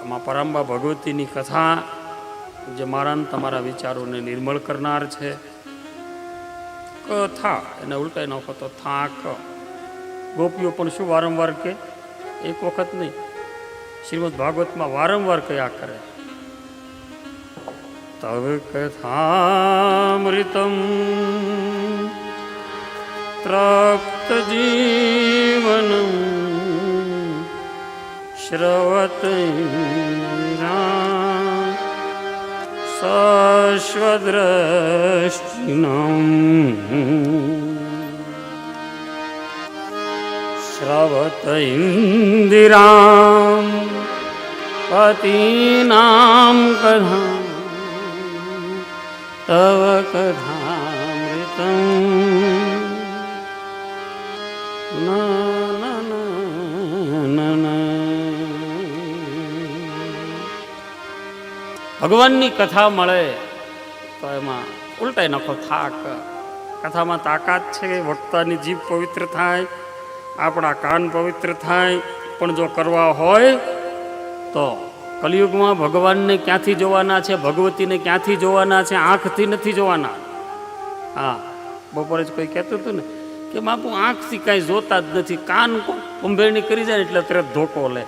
આમાં પરાંબા ભગવતીની કથા જે મારા તમારા વિચારોને નિર્મળ કરનાર છે. કથા એને ઉલટાઈ નાખો તો થાક. ગોપીઓ પણ શું વારંવાર કે, એક વખત નહીં, શ્રીમદ ભાગવતમાં વારંવાર કયા કરે. તવ કથામૃતમ તૃપ્ત જીવનમ શ્રવતૈરામ સશ્વદ્રષ્ટિનમ શ્રવતૈન્દિરામ પતિનામ કથા તવ કથામૃતમ ભગવાનની કથા મળે તો એમાં ઉલટાઈ નાખો થાક. કથામાં તાકાત છે, વક્તાની જીભ પવિત્ર થાય, આપણા કાન પવિત્ર થાય. પણ જો કરવા હોય તો કલિયુગમાં ભગવાનને ક્યાંથી જોવાના છે, ભગવતીને ક્યાંથી જોવાના છે? આંખથી નથી જોવાના. હા, બપોરે જ કોઈ કહેતું હતું ને કે બાપુ આંખથી કાંઈ જોતા જ નથી, કાન કુંભેરણી કરી જાય એટલે તરત ધોકો લે.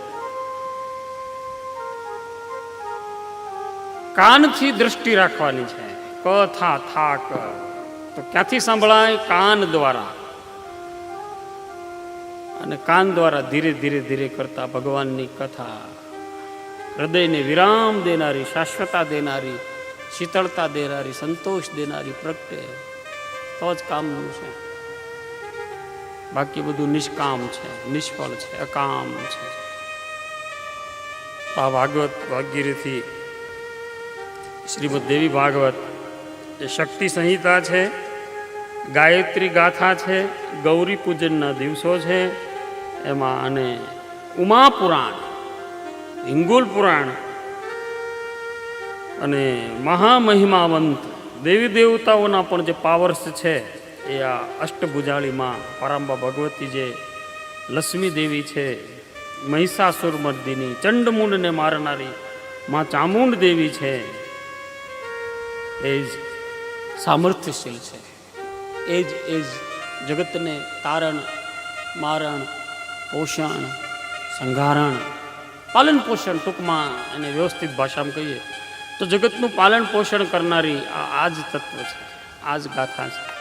કાનથી દ્રષ્ટિ રાખવાની છે. કથા થાક તો ક્યાંથી સાંભળાય? કાન દ્વારા. અને કાન દ્વારા ધીરે ધીરે ધીરે કરતા ભગવાનની કથા હૃદયને વિરામ દેનારી, શાશ્વતા દેનારી, શીતળતા દેનારી, સંતોષ દેનારી પ્રગટે તો જ કામનું છે. બાકી બધું નિષ્કામ છે, નિષ્ફળ છે, અકામ છે. આ ભાગવત ભાગીરથી શ્રીમદ દેવી ભાગવત એ શક્તિ સંહિતા છે, ગાયત્રી ગાથા છે, ગૌરી પૂજનના દિવસો છે એમાં, અને ઉમા પુરાણ, હિંગોલ પુરાણ અને મહામહિમાવંત દેવી દેવતાઓના પણ જે પાવર્સ છે એ આ અષ્ટભુજાળીમાં પરાંબા ભગવતી જે લક્ષ્મી દેવી છે, મહિષાસુર મર્દિની, ચંડમુંડને મારનારી માં ચામુંડ દેવી છે, એ જ સામર્થ્યશીલ છે. એ જ જગતને તારણ, મારણ, પોષણ, સંઘારણ, પાલન પોષણ, ટૂંકમાં એને વ્યવસ્થિત ભાષામાં કહીએ તો જગતનું પાલન પોષણ કરનારી આ જ તત્વ છે, આ જ ગાથા છે.